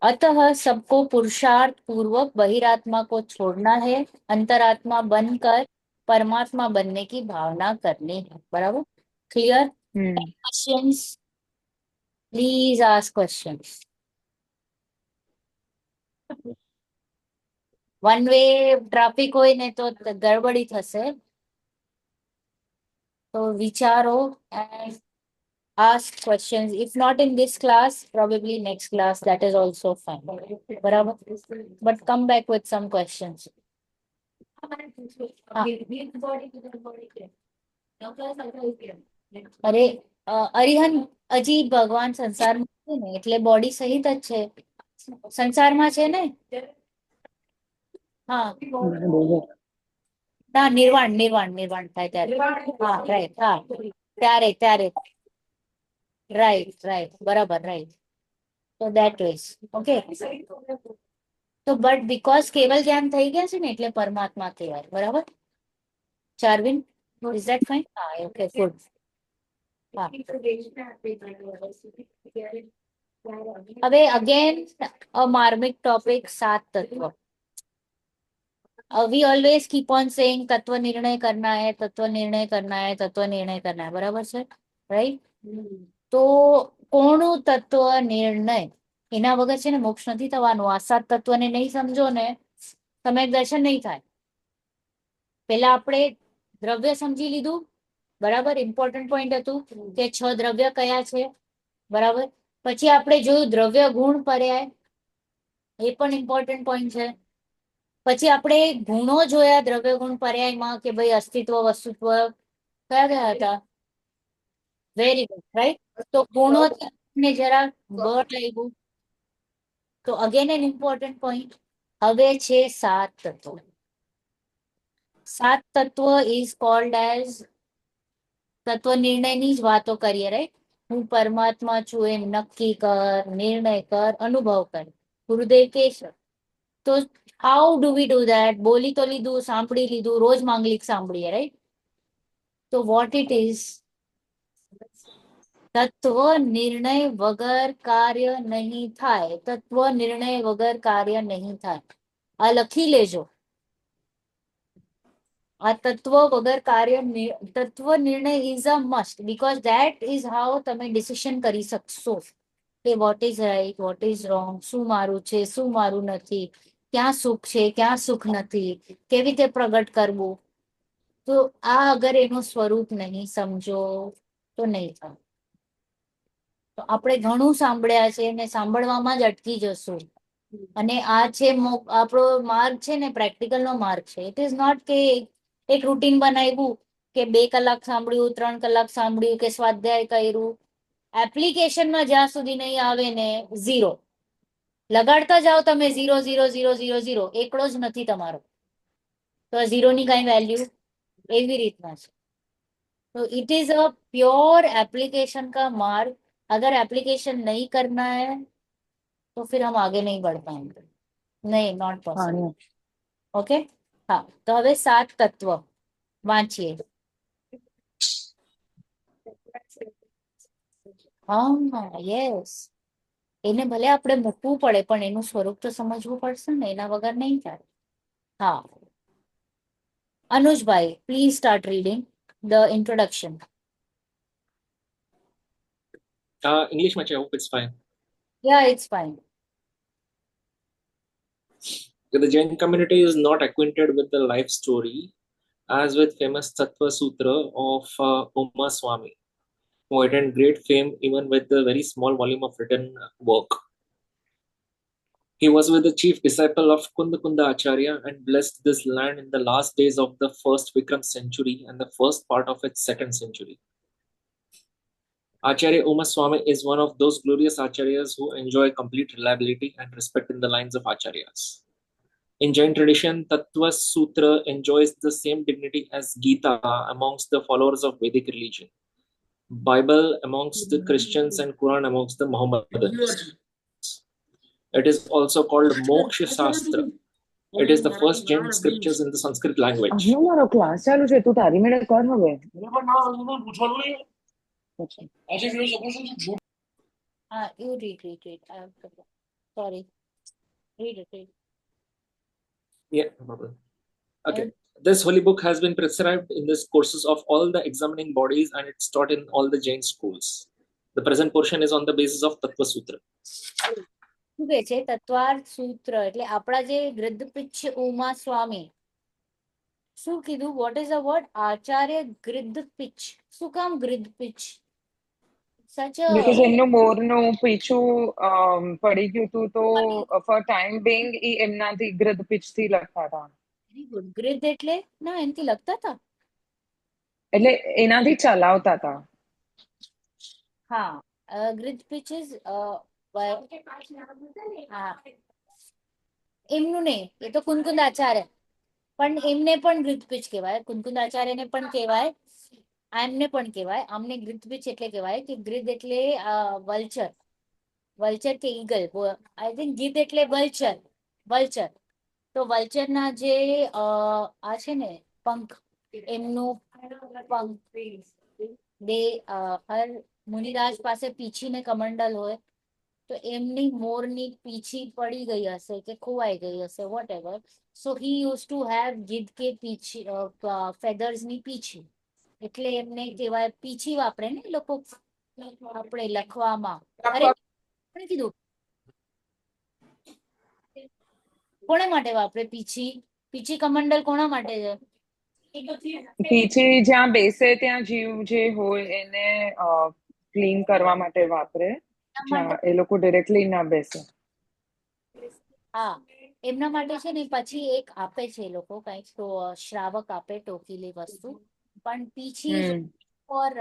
अतः सबको पुरुषार्थ पूर्वक बहिरात्मा को छोड़ना है, अंतरात्मा बनकर परमात्मा बनने की भावना करनी है। बराबर? Clear? Hmm. Questions? Please ask questions. One way traffic હોય ને તો ગડબડી થશે, તો વિચારો and ask questions. If not in this class, probably next class, that is also fine. બરાબર? But come back with some questions. હા. અરે અરિહન, હજી ભગવાન સંસારમાં છે ને એટલે બોડી સહિત જ છે, સંસારમાં છે ને. હા ના, નિર્વાણ નિર્વાણ નિર્વાણ થાય ત્યારે. હા રાઈટ, હા ત્યારે ત્યારે. રાઈટ રાઈટ, બરાબર, રાઈટ. તો દેટ ઇઝ ઓકે. તો બટ બીકોઝ કેવલ જ્ઞાન થઈ ગયા છે ને એટલે પરમાત્મા કહેવાય. બરાબર ચાર્વિન? Is that fine? હા ઓકે, ગુડ. હા. હવે અગેન અ માર્મિક ટોપિક, सात तत्व. We always keep on saying तत्व निर्णय करना है, तत्व निर्णय करना है, तत्व निर्णय करना है. बराबर છે? રાઈટ? તો કોણું તત્વ નિર્ણય, એના વગર છે ને મોક્ષ નથી થવાનું. આ સાત તત્વને નહીં સમજો ને તમે દર્શન નહીં થાય. પેલા આપણે દ્રવ્ય સમજી લીધું. બરાબર? ઇમ્પોર્ટન્ટ પોઈન્ટ હતું કે 6 દ્રવ્ય કયા છે. બરાબર? પછી આપણે જોયું દ્રવ્ય ગુણ પર્યાય, એ પણ ઇમ્પોર્ટન્ટ પોઈન્ટ છે. પછી આપણે ગુણો જોયા દ્રવ્ય ગુણ પર્યાયમાં કે ભાઈ અસ્તિત્વ વસ્તુત્વ કયા કયા હતા. Very good, right. તો ગુણો ને જરા બળ આવ્યું. તો અગેન એન ઇમ્પોર્ટન્ટ પોઈન્ટ. હવે છે સાત તત્વ. સાત તત્વ ઇઝ કોલ્ડ એઝ, તત્વ નિર્ણયની જ વાતો કરીએ, રાઈટ. હું પરમાત્મા છું એમ નક્કી કર, નિર્ણય કર, અનુભવ કર. ગુરુદેવ કે છે. તો how do we do that? બોલી તો લીધું, સાંભળી લીધું, રોજ માંગલિક સાંભળીએ, રાઈટ. તો વોટ ઇટ ઇઝ? તત્વ નિર્ણય વગર કાર્ય નહીં થાય. તત્વ નિર્ણય વગર કાર્ય નહીં થાય. આ લખી લેજો. આ તત્વ વગર કાર્ય, તત્વ નિર્ણય is a must, because that is how તમે ડિસિશન કરી શકશો કે what is right, what is wrong, શું મારું છે, શું મારું નથી, ક્યાં સુખ છે, ક્યાં સુખ નથી, કેવી રીતે પ્રગટ કરવું. તો આ અગર એનું સ્વરૂપ નહીં સમજો તો નહીં થાય. તો આપણે ઘણું સાંભળ્યા છે ને સાંભળવામાં જ અટકી જશું. અને આ છે આપણો માર્ગ છે ને, પ્રેક્ટિકલ નો માર્ગ છે. ઇટ ઇઝ નોટ કે એક રૂટીન બનાવ્યું કે 2 કલાક સાંભળ્યું, 3 કલાક સાંભળ્યું કે સ્વાધ્યાય કર્યું. એપ્લિકેશનમાં જ્યાં સુધી નહીં આવે ને, ઝીરો. લગાડતા જાઓ તમે, zero zero zero zero zero, એકડો જ નથી તમારો. તો ઝીરોની કઈ વેલ્યુ. એવી રીતના છે. तो it is a pure application का मार्ग. अगर एप्लीकेशन नहीं करना है तो फिर हम आगे नहीं बढ़ पाएंगे. नहीं, नॉट पॉसिबल. હા. ઓકે. હા, તો હવે 7 તત્વ વાંચીએ. હા યસ, એને ભલે આપણે મૂકવું પડે પણ એનું સ્વરૂપ તો સમજવું પડશે ને, એના વગર નહીં થાય. હા, અનુજભાઈ please start reading the introduction. English much, I hope it's fine. Yeah it's fine. The Jain community is not acquainted with the life story as with famous Tattva Sutra of Uma Swami, who attained great fame even with the very small volume of written work. He was with the chief disciple of Kunda Acharya and blessed this land in the last days of the first Vikram century and the first part of its second century. Acharya Uma Swami is one of those glorious acharyas who enjoy complete reliability and respect in the lines of acharyas. In Jain tradition, Tattva Sutra enjoys the same dignity as Gita amongst the followers of Vedic religion, Bible amongst the Christians, and Quran amongst the Mohammedans. It is also called Moksha Shastra. It is the first Jain scriptures in the Sanskrit language. આજનો મારો class ચાલુ છે, તું તારી મેળે કર હવે. હા, you read. I have to go. Sorry, read it. Yeah, no problem. Okay. This holy book has been prescribed in the courses of all the examining bodies and it's taught in all the Jain schools. The present portion is on the basis of Tattva Sutra. શું કે છે તત્વાર્થ સૂત્ર એટલે આપણા જે ગૃદ્ધપિચ્છ ઉમા સ્વામી શું કીધું? What is the word? Acharya ગૃદ્ધપિચ્છ. શું કામ ગૃદ્ધપિચ્છ? સચ Because એમનું મોરનું પીછું પડી ગયું હતું તો ફોર ટાઈમ બિંગ ઈ એમનાથી ગૃદ પિચથી લખતા હતા. Very good. ગૃદ્ધ એટલે ના એનાથી લખતા હતા. એટલે એનાથી ચલાવતા હતા. હા, ગૃદ્ધ પિચ ઇઝ હા એમનું નહીં, એ તો કુંકુંદ આચાર્ય, પણ એમને પણ ગૃદ્ધ પિચ કહેવાય, કુંકુંદ આચાર્યને પણ કહેવાય, એમને પણ કહેવાય. આમને ગૃદ્ધ પિચ એટલે કહેવાય કે ગૃદ્ધ એટલે વલ્ચર, વલ્ચર કે ઈગલ. આઈ થિંક ગીધ એટલે વલ્ચર, વલ્ચર. તો વલ્ચરના જે આ છે ને પંખ, એમનું પંખ બે હર મુનિરાજ પાસે પીછી ને કમંડલ હોય, તો એમની મોરની પીછી પડી ગઈ હશે કે ખોવાઈ ગઈ હશે, whatever. So he used to have ગીધ કે પીછી ફેધર્સ ની પીછી, એટલે એમને કહેવાય પીછી વાપરે ને એ લોકો આપણે લખવામાં. અરે કોણે કીધું? કોને માટે વાપરે પીછી? પીછી કમંડલ કોના માટે છે? પીછી જ્યાં બેસે ત્યાં જીવ જે હોય એને ક્લીન કરવા માટે વાપરે, જ્યાં એ લોકો ડિરેક્ટલી ના બેસે. હા, એમના માટે છે ને પછી એક આપે છે એ લોકો કઈક તો શ્રાવક આપે ટોકીલી વસ્તુ, પણ પીછી ફોર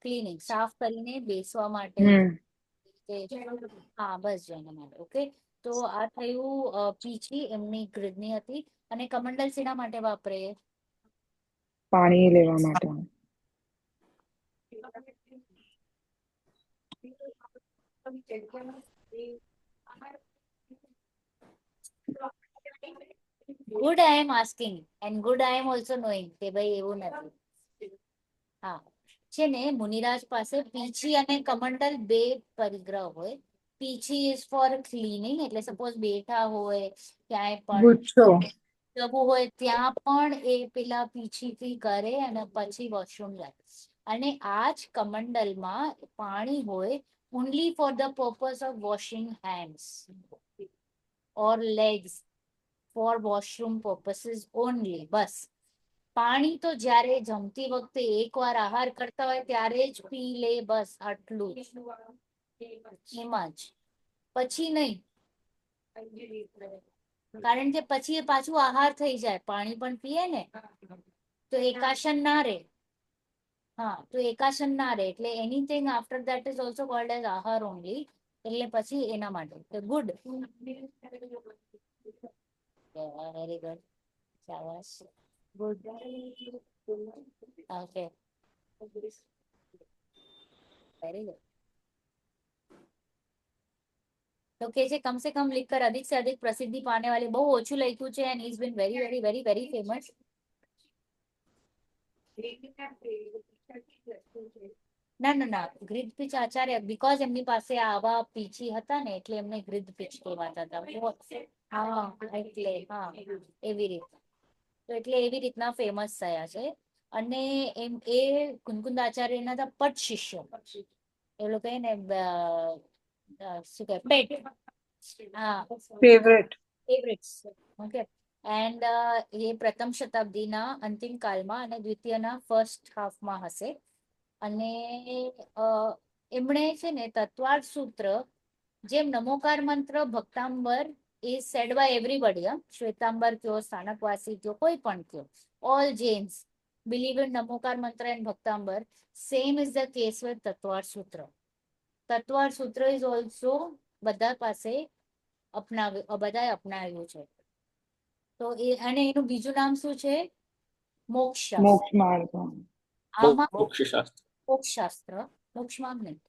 ક્લીનિંગ, સાફ કરીને બેસવા માટે. હા બસ એના માટે. ઓકે, તો આ થયું પીછી એમની ગૃધની હતી. અને કમંડલ શેના માટે વાપરે? પાણી લેવા માટે. Good I am asking and good I am also knowing કે ભાઈ એવું નથી. હા, છે ને મુનિરાજ પાસે પીછી અને કમંડલ બે પરિગ્રહ હોય. પીછી ઇઝ ફોર ક્લીનિંગ, એટલે સપોઝ બેઠા હોય ક્યાંય પણ જવું હોય ત્યાં પણ એ પેલા પીછીથી કરે અને પછી વોશરૂમ જાય. અને આ જ કમંડલમાં પાણી હોય only for the purpose of washing hands or legs, for washroom purposes only. બસ પાણી તો જ્યારે જમતી વખતે એકવાર આહાર કરતા હોય ત્યારે જ પી લે, બસ આટલું જ, એમાં જ, પછી નહીં. કારણ કે પછી એ પાછું આહાર થઈ જાય, પાણી પણ પીએ ને તો એકાશન ના રહે. હા, તો એકાશન ના રહે એટલે anything after that is also cold as આહાર ઓનલી, એટલે પછી એના માટે ગુડ. વેરી ગુડ, શાબાશ, ગુડ. Okay, very good. तो કે છે कम से कम लिखकर अधिक से अधिक प्रसिद्धि पाने वाले, બહુ ઓછું લખ્યું છે and he's been very very very very famous. ના ના ના, ગૃદ્ધ પિચ આચાર્ય, બીકોઝ એમની પાસે આવા પીછી હતા ને એટલે એમને ગૃદ્ધ પિચ કહેવાતા હતા. હા એટલે હા એવી રીતે, તો એટલે એવી રીતના ફેમસ થયા છે. અને એમ એ કુંકુંદ આચાર્યના હતા પટ શિષ્યો, એ લોકો ને શું કહે પેટ, હા ફેવરેટ. ફેવરેટ્સ. ઓકે, એન્ડ એ પ્રથમ શતાબ્દીના અંતિમ કાળમાં અને દ્વિતીયના ફર્સ્ટ હાફમાં હશે. અને એમણે છે ને તત્વાર્થ સૂત્ર, જેમ નમોકાર મંત્ર ભક્તાંબર એ સેડ બાય એવરીબડી, શ્વેતાંબર કયો, સ્થાનકવાસી કયો, કોઈ પણ કયો, all Jains believe in Namokar Mantra and Bhaktamar. Same is the case with Tattvartha Sutra. Tattvartha સૂત્ર ઇઝ ઓલ્સો બધા પાસે બધાએ અપનાવ્યું છે. તો એ, અને એનું બીજું નામ શું છે? મોક્ષ શાસ્ત્ર. મોક્ષ માર્ગ. આમાં મોક્ષશાસ્ત્ર. મોક્ષ શાસ્ત્ર, મોક્ષ માર્ગ નહીં,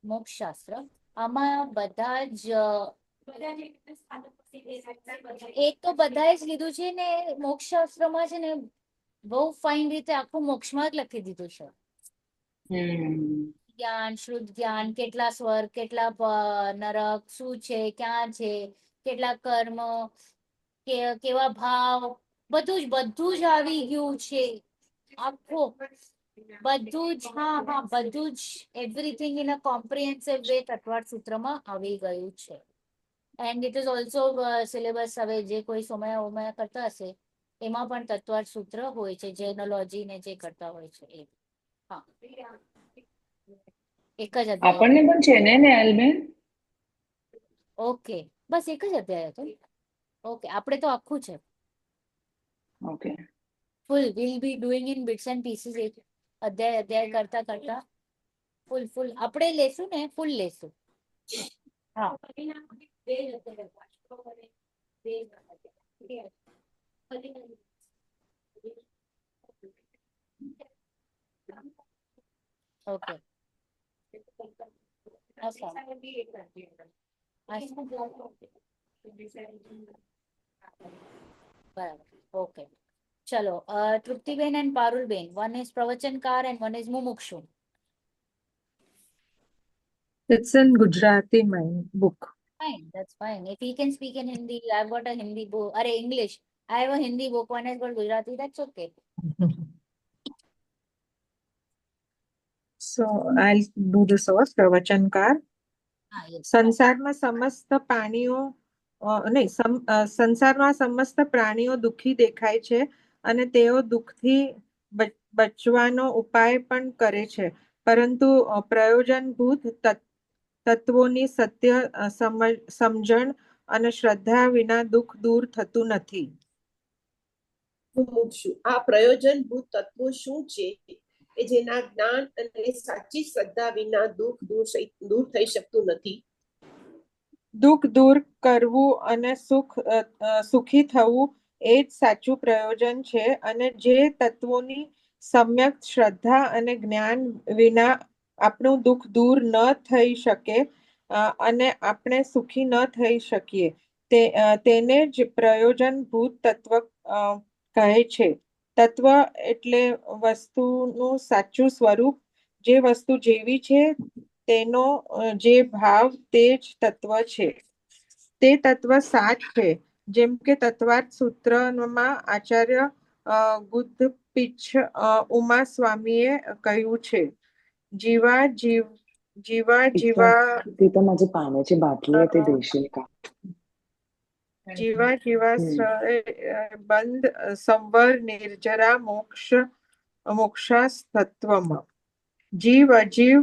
મોક્ષ શાસ્ત્ર. આમાં બધા જ એક તો બધાએ જ લીધું છે ને. મોક્ષ શાસ્ત્રમાં છે ને બહુ ફાઇન રીતે આખું મોક્ષ માર્ગ લખી દીધું છે. જ્ઞાન, શુદ્ધ જ્ઞાન, કેટલા સ્વર્ગ, કેટલા નરક, શું છે, ક્યાં છે, કેટલા કર્મ, કેવા ભાવ, બધું જ આવી ગયું છે. આખું બધું જ, હા, બધું જ, everything in a comprehensive way Tattvartha સૂત્રમાં આવી ગયું છે. And it is also syllabus, હવે જે કોઈ સમય કરતા હશે એમાં પણ તત્વાર્થ સૂત્ર હોય છે, જેનોલોજી ને જે કરતા હોય છે એ. હા, એક જ અધ્યાય. આપણને પણ છે ને નેહાલબેન? ઓકે, બસ એક જ અધ્યાય હતો. ઓકે, આપણે તો આખું છે. Okay. Full will be doing in bits and pieces, એક અધ્યાય કરતા કરતા ફૂલ આપણે લેશું ને, ફૂલ લેશું. હા, ઓકે. બરાબર, ઓકે. ચલો, તૃપ્તિબેન એન્ડ પારુલબેન, one is પ્રવચનકાર and one is મુમુક્ષુ. It's in Gujarati, my book. Fine, that's fine. If he can speak in Hindi, I've got a Hindi book, or English. I have a Hindi book, one has got Gujarati, that's okay. So I'll do this first. પ્રવચનકાર. Ah, yes. સંસારમાં સમસ્ત પ્રાણીઓ સંસારમાં સમસ્ત પ્રાણીઓ દુઃખી દેખાય છે અને તેઓ દુઃખથી બચવાનો ઉપાય પણ કરે છે, પરંતુ પ્રયોજનભૂત તત્વોની સત્ય સમજણ અને શ્રદ્ધા વિના દુઃખ દૂર થતું નથી. મુમુક્ષુ, આ પ્રયોજનભૂત તત્વો શું છે કે જેના જ્ઞાન અને સાચી શ્રદ્ધા વિના દુઃખ દૂર થઈ શકતું નથી? દુઃખ દૂર કરવું અને સુખી થવું એ જ સાચું પ્રયોજન છે, અને જે તત્વોની સમ્યક શ્રદ્ધા અને જ્ઞાન વિના આપણું દુઃખ દૂર ન થઈ શકે અને આપણે સુખી ન થઈ શકીએ, તેને જ પ્રયોજનભૂત તત્વ કહે છે. તત્વ એટલે વસ્તુનું સાચું સ્વરૂપ, જે વસ્તુ જેવી છે તેનો જે ભાવ, તે જ તત્વ છે. તે તત્વ સાત છે, જેમ કે તત્વાર્થ સૂત્રમાં આચાર્ય ગુદ્ધપીછ ઉમા સ્વામીએ કહ્યું છે, જીવા ते तर माझे पाण्याची बाटली आहे, ते देशील का? જીવા બંધ સંવર નિર્જરા મોક્ષાસ્તત્વમાં. જીવ અજીવ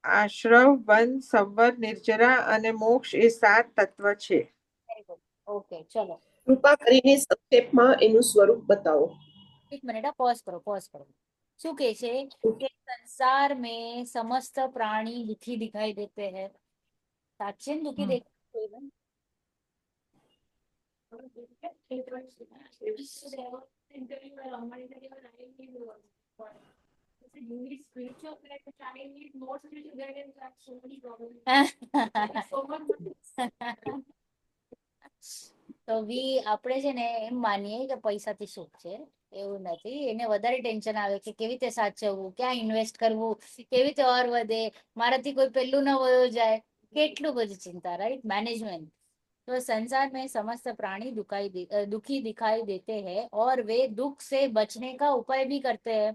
આશ્રવ બંધ સંવર નિર્જરા અને મોક્ષ એ સાત તત્વ છે. Very good. Okay, ચલો. કૃપા કરીને સંક્ષેપમાં એનું સ્વરૂપ બતાવો. એક મિનિટ, પॉज કરો. શું કહે છે કે સંસાર में समस्त प्राणी दुखी दिखाई देते हैं. સાચે ને દુખી દેખાય છે? તો આપણે છે ને એમ માનીએ કે પૈસાથી સુખ છે, એવું નથી. એને વધારે ટેન્શન આવે કે કેવી રીતે સાચવવું, ક્યાં ઇન્વેસ્ટ કરવું, કેવી રીતે ઓર વધે, મારાથી કોઈ પેલું ન વયો જાય, કેટલું બધું ચિંતા, રાइट, मैनेजमेंट. तो संसार में समस्त प्राणी दुखी दिखाई देते हैं और वे दुख से बचने का उपाय भी करते हैं.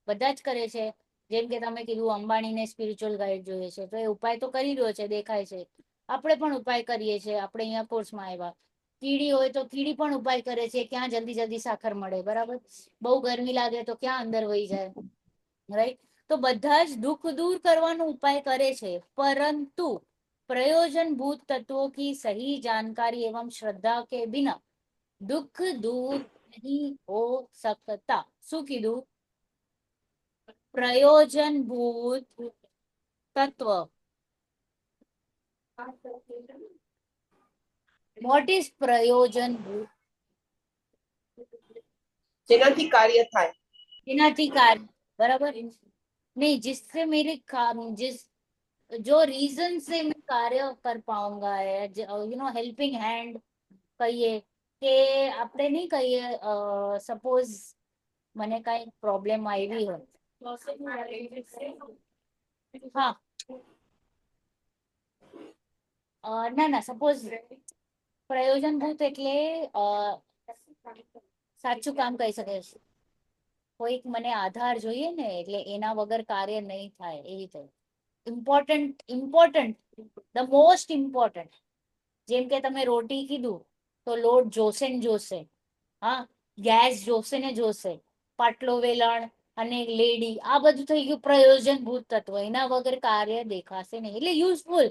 બધા જ કરે છે. જેમ કે તમે કીધું અંબાણીને સ્પિરિચ્યુઅલ ગાઈડ જોઈએ છે, તો એ ઉપાય તો કરી રહ્યો છે, દેખાય છે. આપણે પણ ઉપાય કરીએ છીએ. આપણે અહીંયા કોર્સમાં આવ્યા, કીડી હોય તો કીડી પણ ઉપાય કરે છે, ક્યાં જલ્દી સાકર મળે, બરાબર. બહુ ગરમી લાગે તો ક્યાં અંદર વહી જાય, રાઈટ. તો બધા જ દુઃખ દૂર કરવાનો ઉપાય કરે છે, પરંતુ प्रयोजनभूत तत्वों की सही जानकारी एवं श्रद्धा के बिना दुख दूर नहीं हो सकता. શું કીધું? પ્રયોજનભૂત તત્વ. What is પ્રયોજનભૂત? જેનાથી કાર્ય થાય. જેનાથી કાર્ય, બરાબર. नहीं, जिससे मेरे जिस जो रीजन से मैं कार्य कर पाऊंगा है, यू नो, हेल्पिंग हैंड કહીએ કે આપણે નહીં કહીએ, સપોઝ મને કઈ પ્રોબ્લેમ આવી હોય હા ના ના સપોઝ પ્રયોજનભૂત એટલે સાચું કામ કહી શકે છે. કોઈક મને આધાર જોઈએ ને એટલે એના વગર કાર્ય નહીં થાય એ રીતે ઇમ્પોર્ટન્ટ ધ મોસ્ટ ઇમ્પોર્ટન્ટ. જેમ કે તમે રોટી કીધું તો લોટ જોશે ને જોશે. હા, ગેસ જોશે ને જોશે, પાટલો વેલણ અને લેડી આ બધું થઈ ગયું પ્રયોજનભૂત તત્વ. એના વગર કાર્ય દેખાશે નહીં એટલે यूजफुल.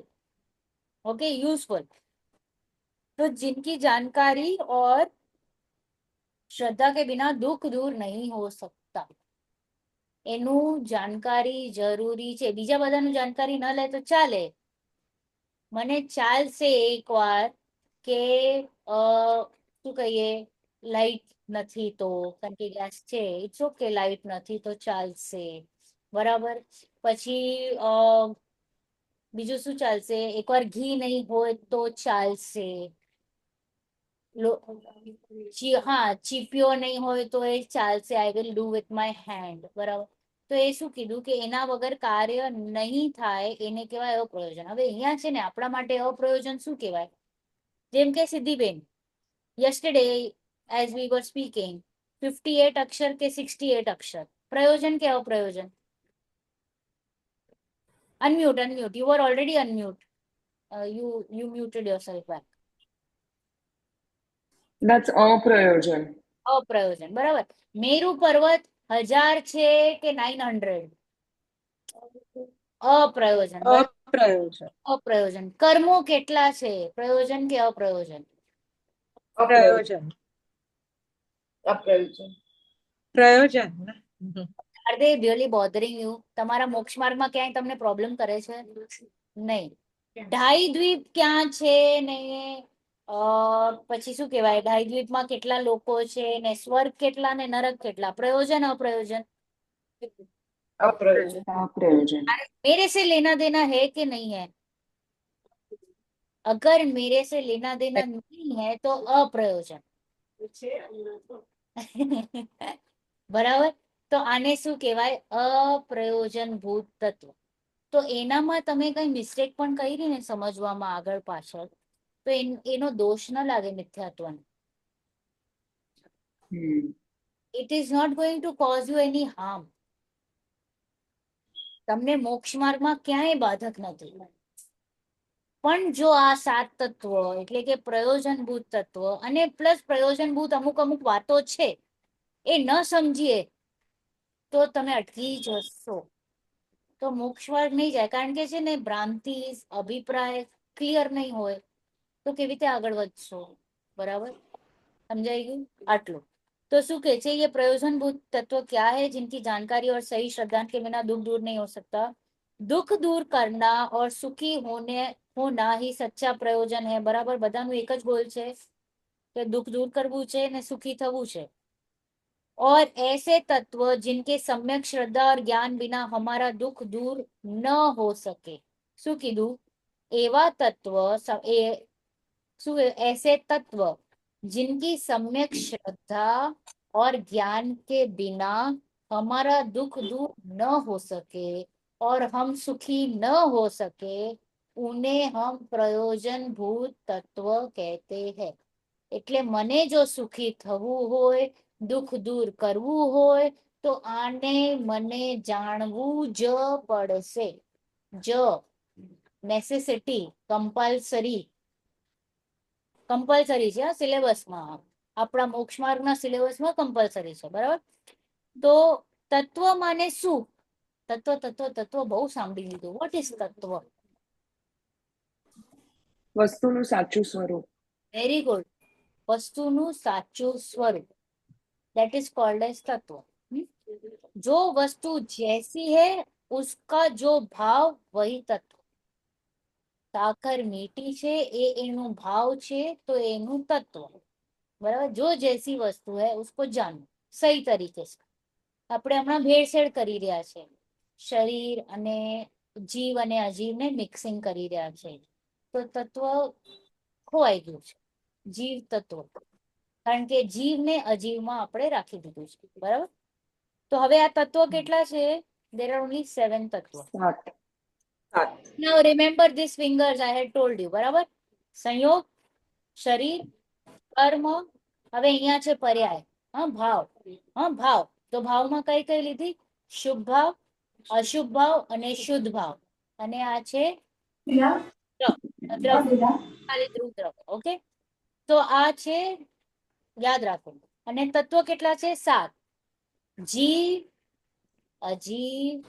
Okay useful. तो जिनकी जानकारी और श्रद्धा के बिना दुख दूर नहीं हो सकता. એનું જાણકારી જરૂરી છે. બીજા બધાનું જાણકારી ન લે તો ચાલે. મને ચાલશે એકવાર કે શું કહીએ લાઈટ નથી તો કારણ કે ગેસ છે ઇટ્સ ઓકે લાઈટ નથી તો ચાલશે બરાબર. પછી બીજું શું ચાલશે એકવાર ઘી નહીં હોય તો ચાલશે. હા ચીપિયો નહીં હોય તો એ ચાલશે I will do with my hand બરાબર. તો એ શું કીધું કે એના વગર કાર્ય નહીં થાય એને કહેવાય અપ્રયોજન. હવે અહીંયા છે ને આપણા માટે અપ્રયોજન શું કહેવાય? જેમ કે સિદ્ધિબેન yesterday as we were speaking 58 અક્ષર કે 68 અક્ષર પ્રયોજન કે અપ્રયોજન? unmute you were already unmute. You muted yourself back. That's અપ્રયોજન. અપ્રયોજન બરાબર. મેરુ પર્વત 1000 છે કે 900? અપ્રયોજન બરાબર? અપ્રયોજન. અપ્રયોજન. કર્મો કેટલા છે પ્રયોજન કે અપ્રયોજન? પ્રયોજન. અપ્રયોજન. પ્રયોજન ને. Are they really bothering you? તમારા મોક્ષ માર્ગમાં ક્યાંય તમને પ્રોબ્લેમ કરે છે? નહીં. ઢાઈ દ્વીપ ક્યાં છે ને પછી શું કહેવાય ઢાઈ દ્વીપમાં કેટલા લોકો છે ને સ્વર્ગ કેટલા ને નરક કેટલા? પ્રયોજન અપ્રયોજન? અપ્રયોજન. અપ્રયોજન. मेरे से लेना देना है कि नहीं है? अगर मेरे से लेना देना नहीं है तो अप्रयोजन. બરાબર. તો આને શું કહેવાય? અપ્રયોજનભૂત તત્વ. તો એનામાં તમે કઈ મિસ્ટેક પણ કરી ને સમજવામાં આગળ પાછળ તો એનો દોષ ન લાગે મિથ્યાત્વનો. It is not going to cause you any harm. તમને મોક્ષ માર્ગમાં ક્યાંય બાધક નથી. પણ જો આ 7 તત્વો એટલે કે પ્રયોજનભૂત તત્વ અને પ્લસ પ્રયોજનભૂત અમુક વાતો છે એ ન સમજીએ તો તમે અટકી જશો. તો મોક્ષ માર્ગ નહીં જાય. કારણ કે છે ને ભ્રાંતિ અભિપ્રાય ક્લિયર નહીં હોય તો કેવી રીતે આગળ વધશો? બરાબર સમજાઈ ગયું? આટલું. तो શું કહે છે ये प्रयोजनभूत तत्व क्या है जिनकी जानकारी और सही श्रद्धा के बिना दुख दूर नहीं हो सकता. दुख दूर करना और सुखी होना ही सच्चा प्रयोजन है. बराबर. બધાનું એક જ ગોલ છે કે દુઃખ દૂર કરવું છે ને સુખી થવું છે. और ऐसे तत्व जिनके सम्यक श्रद्धा और ज्ञान बिना हमारा दुख दूर न हो सके. શું કીધું? એવા તત્વ ऐसे तत्व जिनकी सम्यक श्रद्धा और ज्ञान के बिना हमारा दुख दूर न हो सके और हम सुखी न हो सके उन्हें हम प्रयोजन भूत तत्व कहते हैं. એટલે મને જો સુખી થવું હોય દુઃખ દૂર કરવું હોય તો આને મને જાણવું જ પડશે. જ નેસેસિટી કમ્પલસરી છે સિલેબસમાં. આપણા મોક્ષ માર્ગના સિલેબસમાં કમ્પલસરી છે બરાબર. તો તત્વ માને શું? તત્વ બહુ સાંભળી લીધું. વોટ ઇઝ તત્વ? વસ્તુનું સાચું સ્વરૂપ. Very good. વસ્તુનું સાચું સ્વરૂપ that is called as तत्व. जो वस्तु जैसी है उसका जो भाव वही तत्व. साकर मीठी છે એ એનું ભાવ છે તો એનું તત્વ. બરાબર. जो जैसी वस्तु है उसको जानो सही तरीके से. આપણે હમણાં ભેળસેળ કરી રહ્યા છે. શરીર અને જીવ અને અજીવને મિક્સિંગ કરી રહ્યા છે તો તત્વ ખોવાઈ ગયું છે. જીવ તત્વ. કારણ કે જીવને અજીવમાં આપણે રાખી દીધું છે બરાબર. તો હવે આ તત્વો કેટલા છે? There are only 7 તત્વો. 7. 7. Now remember these fingers I had told you, બરાબર? સંયોગ, શરીર, કર્મ. હવે અહીંયા છે પર્યાય, ભાવ. ભાવ. તો ભાવમાં કઈ કઈ લીધી? શુભ ભાવ, અશુભ ભાવ અને શુદ્ધ ભાવ. અને આ છે દ્રવ્ય, ખાલી ધ્રુવ દ્રવ્ય. ઓકે, તો આ છે, યાદ રાખો. અને તત્વો કેટલા છે? 7. જીવ, અજીવ,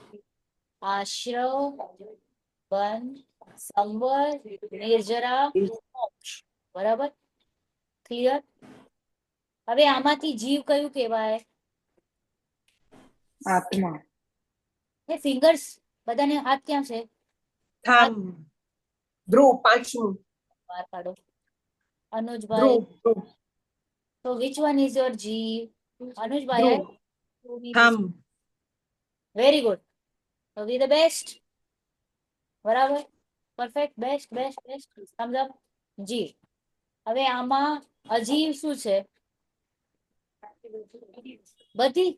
આશ્રવ, બંધ, સંવર, નિર્જરા, મોક્ષ. બરાબર, ક્લિયર? હવે આમાંથી જીવ કયું કહેવાય? આત્મા. એ ફિંગર્સ બધાને હાથ ક્યાં છે? થંબ. ધ્રુવ 5મું. બહાર કાઢો. અનુજભાઈ, ધ્રુવ. so which one is your જીવ? અનુજભાઈ, Dhruv. Thumb. Very good. So be the best. બરાબર, perfect, best best best. thumbs up. જીવ. હવે આમાં અજીવ શું છે? બધી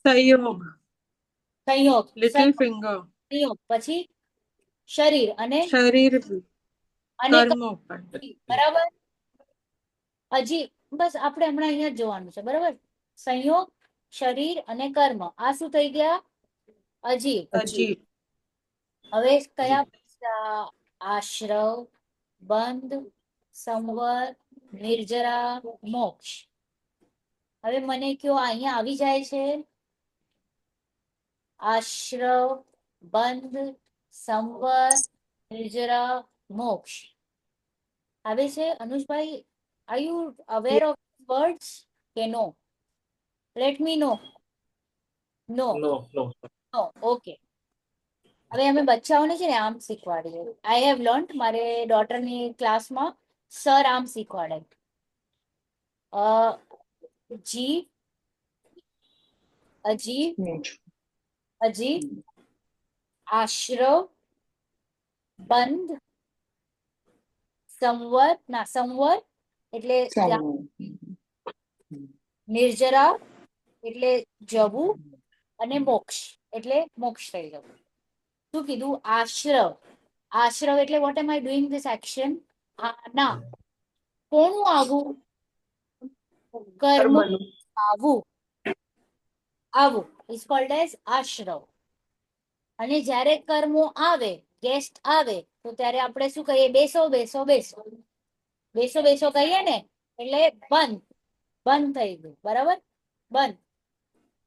સંયોગ, સંયોગ, લિટલ ફિંગર, સંયોગ. પછી શરીર અને શરીર, અને કર્મો પણ. બરાબર. અજીવ બસ આપણે હમણાં અહીંયા જ જોવાનું છે. બરાબર, સંયોગ, શરીર અને કર્મ. આ શું થઈ ગયા? અજીવ. અજીવ, હવે કયા પૈસા? આશ્રવ, બંધ, સંવર, નિર્જરા, મોક્ષ. હવે મને કયો, અહીંયા આવી જાય છે આશ્રવ, બંધ, સંવર, નિર્જરા, મોક્ષ. આવે છે? અનુજભાઈ, are you aware of words કે no? Let me know. No, No, no. No. Okay, હવે અમે બચ્ચાઓને છે ને આમ શીખવાડીએ. આઈ હેવ લર્ન્ટ, મારે ડોટરની ક્લાસમાં સર આમ શીખવાડે. જીવ, અજીવ, અજીવ, આશ્રવ, બંધ, સંવર, ના સંવર એટલે નિર્જરા એટલે જવું, અને મોક્ષ એટલે મોક્ષ થઈ જવું. શું કીધું? આશ્રવ. આશ્રવ એટલે vote M I doing this action? ના, કોનું આવું? કર્મ કર્મનું. આવું, આવું ઇઝ કોલ્ડ એઝ આશ્રવ. અને જ્યારે કર્મો આવે, ગેસ્ટ આવે, તો ત્યારે આપણે શું કહીએ? બેસો બેસો બેસો. બેસો બેસો કહીએ ને, એટલે બંધ, બંધ થઈ ગયું. બરાબર, બંધ.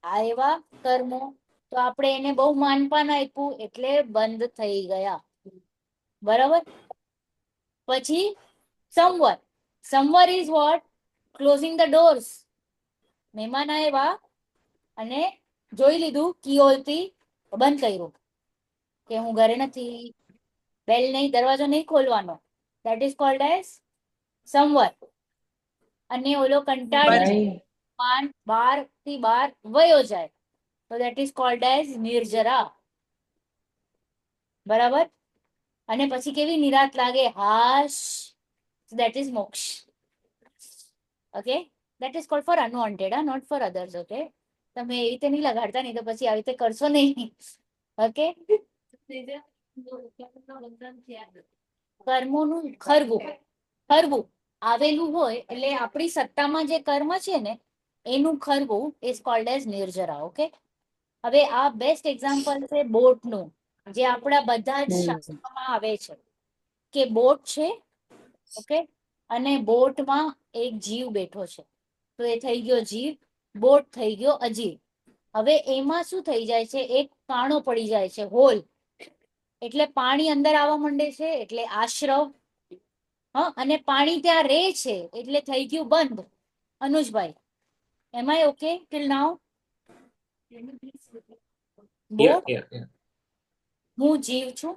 આ એવા કર્મો, તો આપણે એને બહુ માનપાન આપ્યું એટલે બંધ થઈ ગયા. બરાબર. પછી સંવર. સંવર is what? Closing the doors. મહેમાન આવ્યા અને જોઈ લીધું કીઓલથી બંધ કર્યું કે હું ઘરે નથી, બેલ નહીં, દરવાજો નહીં ખોલવાનો. That is called as samvar. અને ઓલો કંટાળી બાર થી બાર વયો જાય, તો that is called as nirjara. બરાબર. અને પછી કેવી નિરાત લાગે, હાશ, that is moksha. Okay, that is called for unwanted, not for others. Okay, તમે એવી રીતે નહીં લગાડતા, નહીં તો પછી આવી રીતે કરશો નહીં. ઓકે, કર્મોનું ખરવું, ખરવું આવેલું હોય એટલે આપણી સત્તામાં જે કર્મ છે ને એનું ખરવું ઇઝ કોલ્ડ એઝ નિર્જરા. ઓકે, હવે આ બેસ્ટ એક્ઝામ્પલ છે બોટનું, જે આપણા બધા જ શાસ્ત્રોમાં આવે છે કે બોટ છે. ઓકે, અને બોટમાં એક જીવ બેઠો છે, તો એ થઈ ગયો જીવ. બોટ થઈ ગયો અજીવ. હવે એમાં શું થઈ જાય છે? એક કાણો પડી જાય છે, હોલ, એટલે પાણી અંદર આવવા માંડે છે, એટલે આશ્રવ. અને પાણી ત્યાં રહે છે એટલે થઈ ગયું બંધ. અનુજભાઈ, am I okay till now? Yeah, boat, yeah, yeah. હું જીવ છું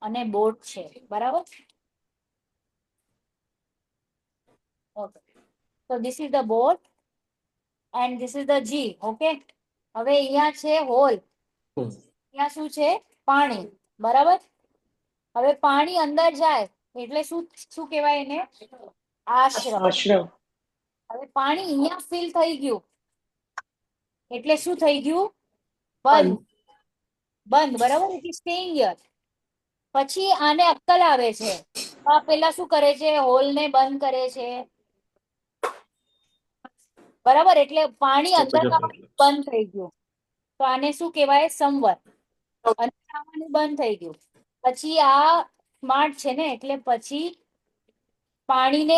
અને બોટ છે. બરાબર. Okay, so this is the boat and this is the જીવ. ઓકે, હવે અહીંયા છે હોલ, અહીંયા શું છે? પાણી. બરાબર. હવે પાણી અંદર જાય એટલે શું શું કહેવાય એને? આશ્રવ. આશ્રવ. હવે પાણી અહીંયા ફિલ થઈ ગયું એટલે શું થઈ ગયું? બંધ. બંધ, બરાબર. It is staying here. પછી આને અક્કલ આવે છે. આ પેલા શું કરે છે? હોલને બંધ કરે છે, બરાબર. એટલે પાણી અંદર Stoppage of આવવાનું reflux. બંધ થઈ ગયું. તો આને શું કહેવાય? સંવર. અંદર આવવાનું બંધ થઈ ગયું. પછી આ સ્માર્ટ છે ને, એટલે પછી પાણીને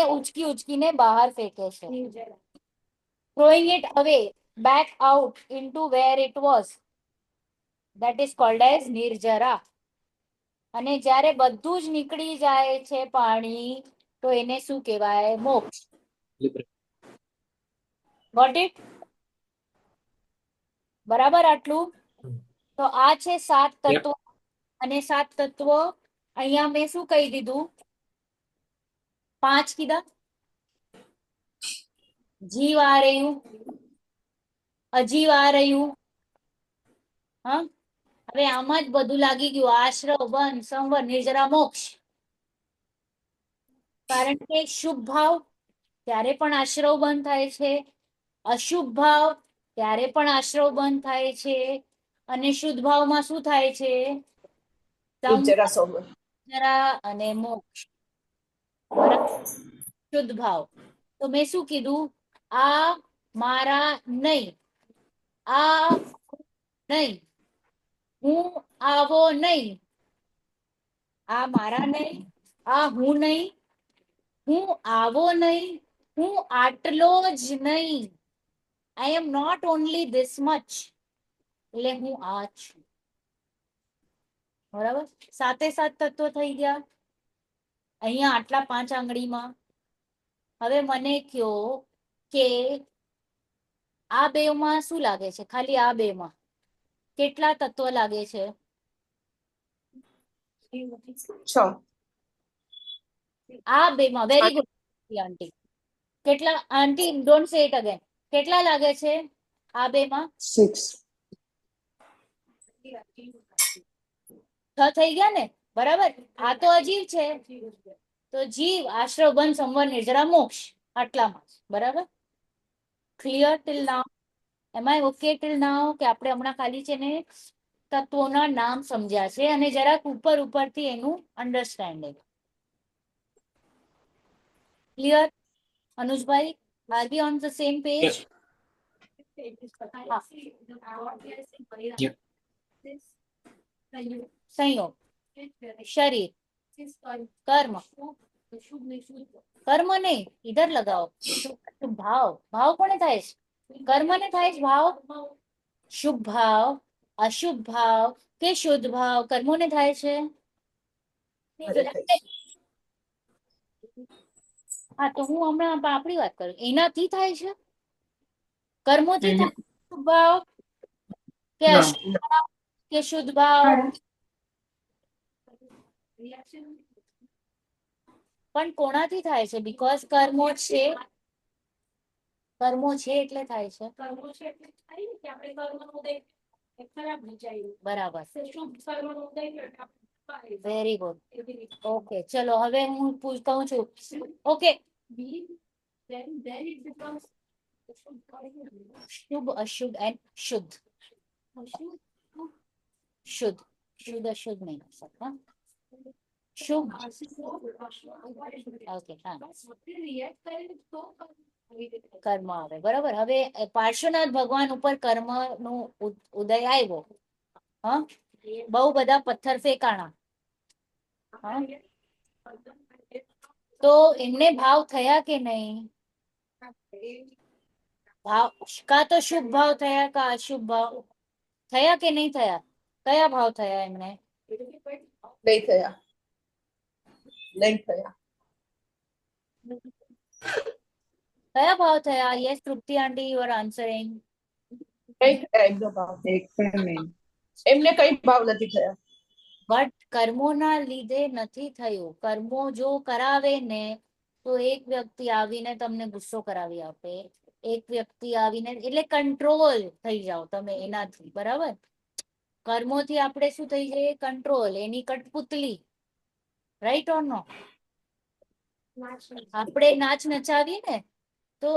ઉચકીને બહાર ફેંકે છે. throwing it away back out into where it was. That is called as નિર્જરા. અને જ્યારે બધું જ નીકળી જાય છે પાણી, તો એને શું કહેવાય? મોક્ષ. Liberation. Got it? બરાબર આટલું? તો આ છે 7 તત્વો. અને 7 તત્વો અહીંયા મેં શું કહી દીધું? 5 કીધા. જીવ આ રહ્યું, અજીવ આ રહ્યું. હા, હવે આમાં જ બધું લાગી ગયું. આશ્રવ, બંધ, સંવર, નિર્જરા, મોક્ષ. કારણ કે શુભ ભાવ ત્યારે પણ આશ્રવ બંધ થાય છે, અશુભ ભાવ ત્યારે પણ આશ્રવ બંધ થાય છે, અને શુદ્ધ ભાવમાં શું થાય છે? નિર્જરા સંવર. નિર્જરા અને મોક્ષ. બરાબર. શુદ્ધ ભાવ. તો મેં શું કીધું? આ મારા નહીં, આ નહીં, હું આવો નહીં, આ મારા નહીં, આ હું નહીં, હું આવો નહીં, હું આટલો જ નહીં. I am not only this much. એટલે હું આ છું. બરાબર. 7 તત્વો થઈ ગયા અહીંયા આટલા 5 આંગળીમાં. હવે મને કયો કે આ બેમાં શું લાગે છે? ખાલી આ બેમાં કેટલા તત્વો લાગે છે? 6. આ બેમાં. વેરી ગુડ આંટી. કેટલા? આંટી ડોન્ટ સે ઇટ અગેન. કેટલા લાગે છે આ બેમાં? 6. 6 થઈ ગયા ને, બરાબર. આ તો અજીવ છે. તો જીવ, આશ્રવ, બંધ, સંવર, નિર્જરા, મોક્ષ, આટલામાં જ. બરાબર. Clear till now? Am I okay till now? કે આપણે હમણાં ખાલી છે ને તત્વોના નામ સમજ્યા છે અને જરાક ઉપરથી એનું અન્ડરસ્ટેન્ડિંગ. ક્લિયર અનુજભાઈ? Are we on the same page? Yeah. સંયોગ, શરીર, કર્મ. કર્મ નહીં, ઇધર લગાઓ. ભાવ. ભાવ કોને થાય છે? કર્મ ને થાય છે ભાવ. શુભ ભાવ, અશુભ ભાવ કે શુદ્ધ ભાવ કર્મોને થાય છે. હા, તો હું હમણાં આપણી વાત કરું. એનાથી થાય છે, કર્મોથી થાય. શુભ ભાવ કે અશુભ ભાવ કે શુદ્ધ ભાવ? પણ કોણાથી થાય છે? બીકોઝ કર્મો છે. કર્મો છે એટલે થાય છે. બરાબર. Very good. ઓકે, ચલો હવે હું કહું છું. ઓકે, શુભ, અશુભ એન્ડ શુદ્ધ. શુદ્ધ, શુદ્ધ, અશુદ્ધ નહીં हो सकता. શુભ. ઓકે, હા. કર્મ આવે, બરાબર. હવે પાર્શ્વનાથ ભગવાન ઉપર કર્મ નું ઉદય આવ્યો. હા, બહુ બધા પથ્થર ફેંકાણા. હા, તો એમને ભાવ થયા કે નહીં? ભાવ કા તો શુભ ભાવ થયા કા અશુભ ભાવ થયા કે નહીં થયા? કયા ભાવ થયા એમને? નહીં થયા. નહીં થયા. કયા ભાવ થયા? Yes Trupti aunty, you are answering. નહીં થયા એમનો ભાવ. એક પણ નહીં. એમને કઈ ભાવ નથી થયા. બટ કર્મોના લીધે નથી થયું. કર્મો જો કરાવે ને, તો એક વ્યક્તિ આવીને તમને ગુસ્સો કરાવી આપે, એક વ્યક્તિ આવીને, એટલે કંટ્રોલ થઈ જાઓ તમે એનાથી. બરાબર. કર્મોથી આપણે શું થઈ જઈએ? કંટ્રોલ. એની કઠપુતલી. રાઈટ ઓર નો? આપણે નાચ નચાવીએ ને, તો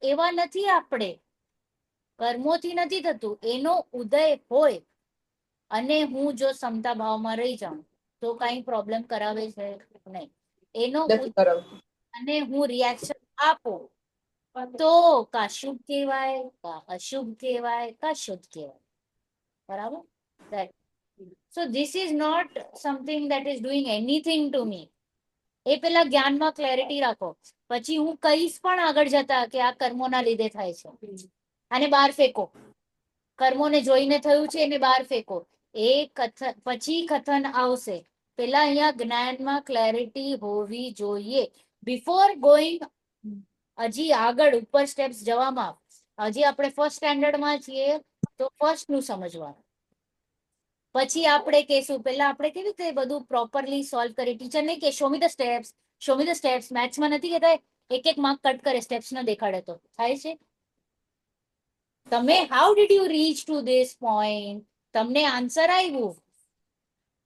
એવા નથી આપણે. કર્મોથી નથી થતું, એનો ઉદય હોય અને હું જો સમતા ભાવમાં રહી જાઉં તો કઈ પ્રોબ્લેમ કરાવે છે નહીં. એનો નથી કરાવતું. અને હું રિએક્શન આપું તો કા શુભ કહેવાય, કા અશુભ કહેવાય, કા શુદ્ધ કહેવાય. બરાબર? Right. So this is not something that is doing anything to me. એ પેલા જ્ઞાનમાં ક્લેરિટી રાખો, પછી હું કહીશ પણ આગળ જતા કે આ કર્મોના લીધે થાય છે, આને બહાર ફેંકો, કર્મોને જોઈને થયું છે એને બહાર ફેંકો. એ કથન પછી કથન આવશે. પેલા અહીંયા જ્ઞાનમાં ક્લેરિટી હોવી જોઈએ બિફોર ગોઈંગ હજી આગળ ઉપર સ્ટેપ્સ જવામાં. હજી આપણે ફર્સ્ટ સ્ટેન્ડર્ડમાં છીએ તો ફર્સ્ટ નું સમજવાનું, પછી આપણે કહેશું. પેલા આપણે કેવી રીતે બધું પ્રોપરલી સોલ્વ કરી, ટીચર ને કે show me the steps, show me the steps. મેથ્સમાં નથી કહેતા એક એક માર્ક કટ કરે સ્ટેપ્સ ન દેખાડે તો થાય છે. તમે how did you rich two this point, તમને આન્સર આવ્યું,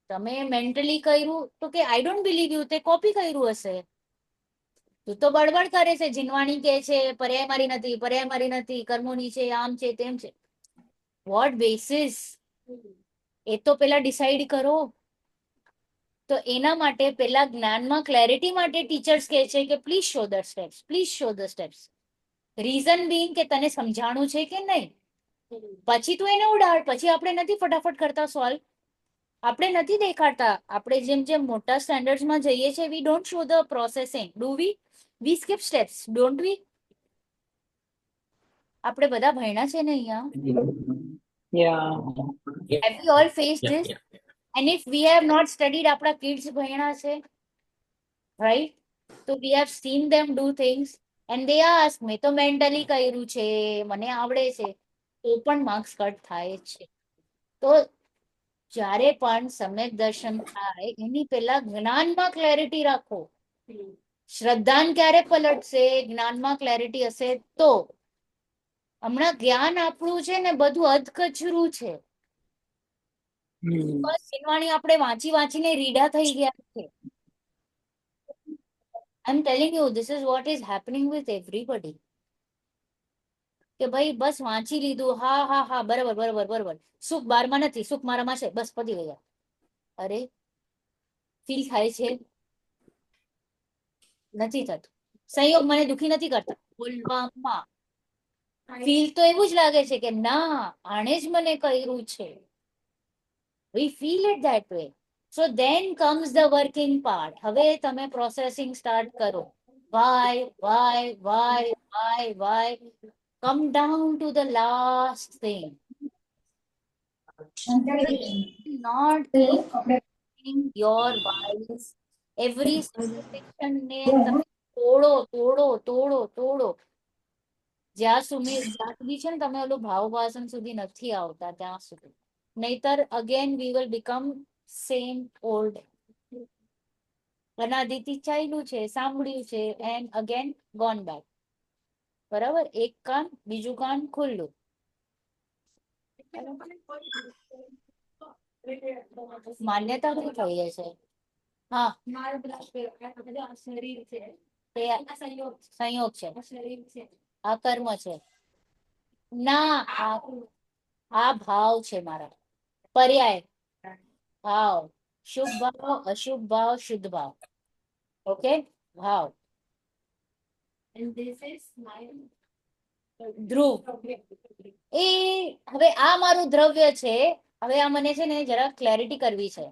તમે મેન્ટલી કર્યું તો કે આઈ ડોન્ટ બિલીવ યુ, તે કોપી કર્યું હશે. તું તો બળબડ કરે છે, જીનવાણી કે છે પર્યાય મારી નથી, પર્યાય મારી નથી, કર્મોની છે, આમ છે તેમ છે. Vote basis? એ તો પેલા ડિસાઈડ કરો. તો એના માટે પેલા જ્ઞાનમાં ક્લેરિટી માટે ટીચર્સ કહે છે કે please show the steps, please show the steps. Reason being કે તને સમજાણું છે કે નહીં, પછી તું એને ઉડાડ. પછી આપણે નથી ફટાફટ કરતા સોલ્વ, આપણે નથી દેખાડતા. આપણે જેમ જેમ મોટા સ્ટેન્ડર્ડ્સમાં જઈએ છીએ we don't show the processing. Do we skip steps, don't we? આપણે બધા ભણ્યા છે ને અહીંયા. Yeah. Have we all faced Yeah, this? yeah, yeah. And if we have not studied, આપણા kids ભણ્યા છે, right? So we have seen them do things and they ask, મેં તો મેન્ટલી કર્યું છે, મને આવડે છે, તો પણ માર્ક્સ કટ થાય છે. તો જ્યારે પણ સમ્યક દર્શન થાય એની પહેલા જ્ઞાનમાં ક્લેરિટી રાખો. શ્રદ્ધાન ક્યારે પલટશે? જ્ઞાનમાં ક્લેરિટી હશે તો. હમણાં જ્ઞાન આપણું છે ને બધું અધકચરું છે. બસ જીનવાણી આપણે વાંચી વાંચીને રીડા થઈ ગયા છે. I am telling you this is what is happening with everybody. કે ભાઈ બસ વાંચી લીધું, હા હા હા બરાબર બરાબર બરાબર, સુખ બારમાં નથી, સુખ મારામાં છે, બસ પતી ગયા. અરે ફીલ થાય છે? નથી થતું. સંયોગ મને દુખી નથી કરતા બોલવામાં. ફીલ તો એવું જ લાગે છે કે ના આણે જ મને કર્યું છે. We feel it that way. So then comes the working part. હવે તમે પ્રોસેસિંગ સ્ટાર્ટ કરો. Why? Come down to the last thing. Not keeping your whys. Every section ને તમે તોડો. જ્યાં સુધી છે ને તમે ઓલું ભાવભાષણ સુધી નથી આવતા ત્યાં સુધી. નહીતર again we will become same old. અનાદિથી ચાલ્યું છે, સાંભળ્યું છે એન્ડ અગેન ગોન બેક. બરાબર? એક કાન બીજું કાન ખુલ્લું. માન્યતા શું થઈ છે? હા શરીર છે, સંયોગ છે, આ કર્મ છે. ના આ ભાવ છે મારા. પર્યાય ભાવ, શુભ ભાવ, અશુભ ભાવ, શુદ્ધ ભાવ. ઓકે? ભાવ. ધ્રુવ. એ હવે આ મારું દ્રવ્ય છે. હવે આ મને છે ને જરા ક્લેરિટી કરવી છે.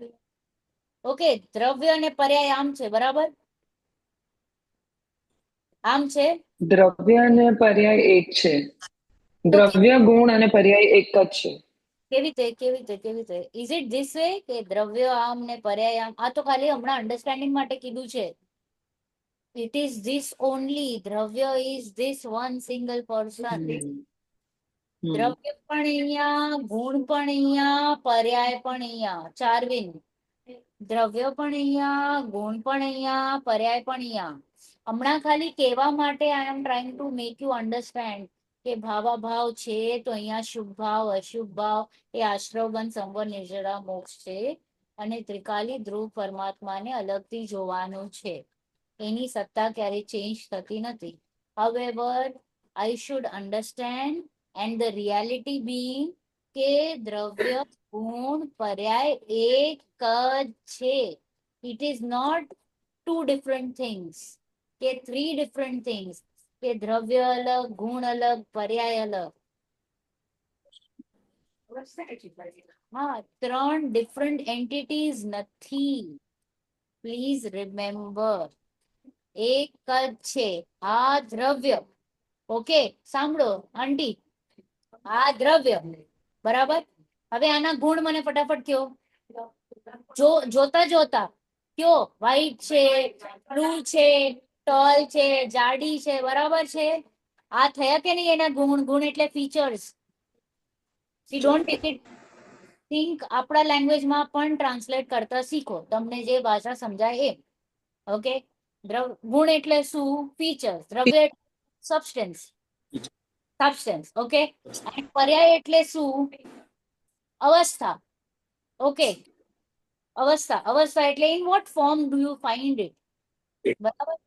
ઓકે, દ્રવ્ય અને પર્યાય આમ છે, બરાબર? આમ છે. દ્રવ્ય અને પર્યાય એક છે. દ્રવ્ય, ગુણ અને પર્યાય એક જ છે. કેવી રીતે ઇઝ ઇટ ધીસ વે કે દ્રવ્ય આમ ને પર્યાય આમ? આ તો ખાલી હમણાં અન્ડરસ્ટેન્ડિંગ માટે કીધું છે. It is this only. દ્રવ્ય is this one single person. દ્રવ્ય પણ અહીંયા, ગુણ પણ અહીંયા, પર્યાય પણ અહીંયા. ચારવિન. દ્રવ્ય પણ અહીંયા, ગુણ પણ અહીંયા, પર્યાય પણ અહીંયા. હમણાં ખાલી કહેવા માટે I am trying to make you understand કે ભાવાભાવ છે તો અહીંયા શુભ ભાવ, અશુભ ભાવ એ આશ્રવબંધ સંવર નિર્જરા મોક્ષ છે. અને ત્રિકાલી ધ્રુવ પરમાત્માને અલગથી જોવાનું છે. એની સત્તા ક્યારેય ચેન્જ થતી નથી. However, I should understand and the reality being કે દ્રવ્ય ગુણ પર્યાય એક જ છે. It is not two different things કે three different things કે દ્રવ્ય અલગ ગુણ અલગ પર્યાય અલગ. હા, ત્રણ ડિફરન્ટ એન્ટિટીઝ નથી. પ્લીઝ રિમેમ્બર, એક જ છે આ દ્રવ્ય. ઓકે, સાંભળો આંટી, આ દ્રવ્ય બરાબર. હવે આના ગુણ મને ફટાફટ કયો. જોતા જોતા કયો. વ્હાઈટ છે, બ્લુ છે, ટોલ છે, જાડી છે, બરાબર છે. આ થયા કે નહીં એના ગુણ? ગુણ એટલે features. C don't take it think. આપણા લેંગ્વેજમાં પણ ટ્રાન્સલેટ કરતા શીખો, તમને જે ભાષા સમજાય એ. ઓકે, ગુણ એટલે શું? ફીચર્સ. દ્રવ્ય સબસ્ટન્સ. સબસ્ટન્સ. ઓકે, પર્યાય એટલે શું? અવસ્થા. ઓકે, અવસ્થા. અવસ્થા એટલે in vote form do you find it. બરાબર.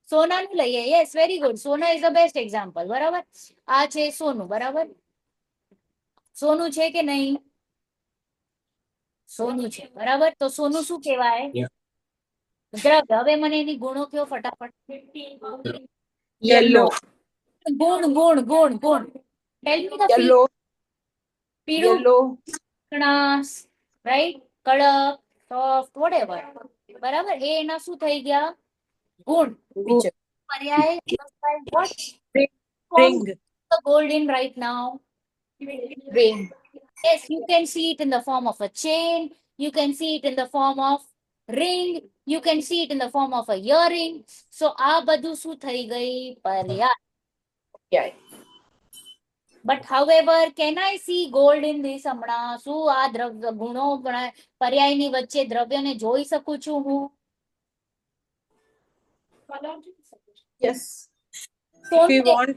સોનાનું લઈએ. Yes, very good. Sona is the best example. બરાબર. આ છે સોનું. બરાબર. સોનું છે કે નહીં? સોનું છે. બરાબર. તો સોનું શું કહેવાય? Yeah. દ્રવ્ય. હવે મને એની ગુણો કયો ફટાફટ. યલો, ગુણ ગુણ ગુણ ગુણ. ટેલ મી ધ યલો, પીળું, યલો, કણાસ, રાઈટ, કડક, સોફ્ટ, વોટેવર. બરાબર. એ એના શું થઈ ગયા? ગુણ. પર્યાય what ring, the gold in right now? Ring. Yes, you can see it in the form of a chain. You can see it in the form of ring. You can see it in the form of a earring. So આ બધું શું થઈ ગઈ? પર્યાય. yeah, But however, can I see gold in this? હમણાં શું આ દ્રવ્ય ગુણો પર્યાયની વચ્ચે દ્રવ્યને જોઈ શકું છું હું? Yes. if we want,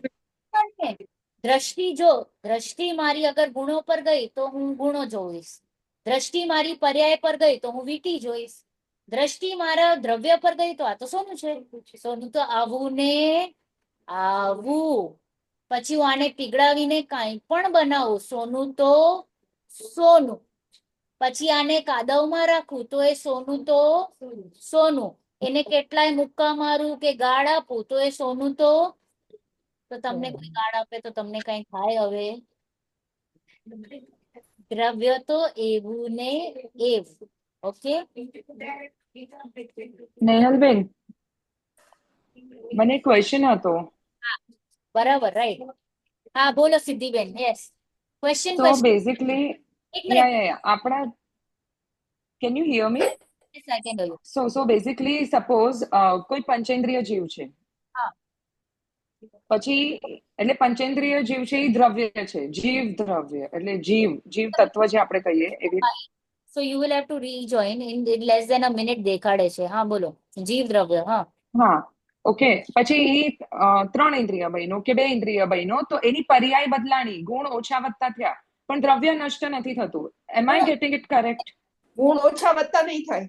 દ્રષ્ટિ, જો દ્રષ્ટિ મારી અગર ગુણો પર ગઈ તો હું ગુણો જોઈશ. દ્રષ્ટિ મારી પર્યાય પર ગઈ તો હું વીટી જોઈશ. દ્રષ્ટિ મારા દ્રવ્ય પર ગઈ તો આ તો સોનું છે. સોનું તો આવું ને આવું. પછી હું આને પીગળાવીને કાંઈ પણ બનાવું, સોનું તો સોનું. પછી આને કાદવમાં રાખું તો એ સોનું તો સોનું. એને કેટલાય મુક્કા મારું કે ગાળ આપું તો એ સોનું તો તમને કોઈ ગાળ આપે તો તમને કઈ થાય? હવે દ્રવ્ય તો એવું ને એવું. ઓકે, નેહલબેન, મને ક્વેશ્ચન હતો. બરાબર, રાઈટ. હા, બોલો સિદ્ધિબેન. Yes, question. So basically, એક મિનિટ. આપણા, can you hear me? Yes, I can hear you. So basically, suppose કોઈ પંચેન્દ્રિય જીવ છે. હા. પછી એટલે પંચેન્દ્રિય જીવ છે એ દ્રવ્ય છે, જીવ દ્રવ્ય એટલે જીવ તત્વ જે આપણે કહીએ એવી. So you will have to rejoin in less than a minute. દેખાડે છે. હા, બોલો. જીવ દ્રવ્ય. હા, હા, ઓકે. પછી એ 3 ઇન્દ્રિય બન્યો કે 2 ઇન્દ્રિય બન્યો તો એની પર્યાય બદલાણી, ગુણ ઓછા વધતા થયા, પણ દ્રવ્ય નષ્ટ નથી થતું. એમ આઈ ગેટિંગ ઇટ કરેક્ટ? ગુણ ઓછા વધતા નહીં થાય.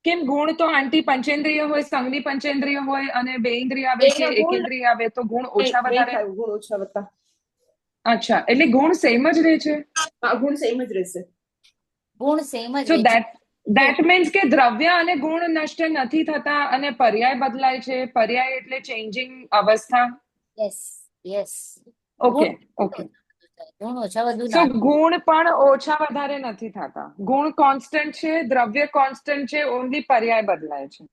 કેમ? ગુણ તો આંટી પંચેન્દ્રિય હોય, સંઘની પંચેન્દ્રિય હોય અને 2 ઇન્દ્રિય આવે કે એના 1 ગુણ ઇન્દ્રિય આવે તો ગુણ ઓછા નહીં વધારે. થાય, ગુણ ઓછા વધતા. અચ્છા, એટલે ગુણ સેમ જ રહે છે. હા, ગુણ સેમ જ રહેશે. ગુણ સેમ જ So રહે છે. that means કે દ્રવ્ય અને ગુણ નષ્ટ નથી થતા અને પર્યાય બદલાય છે. પર્યાય એટલે ચેન્જિંગ અવસ્થા. Yes, yes. Okay, okay. ગુણ ઓછા વધુ સો ના. ગુણ પણ ઓછા વધારે નથી થતા. ગુણ કોન્સ્ટન્ટ છે, દ્રવ્ય કોન્સ્ટન્ટ છે, ઓનલી પર્યાય બદલાય છે.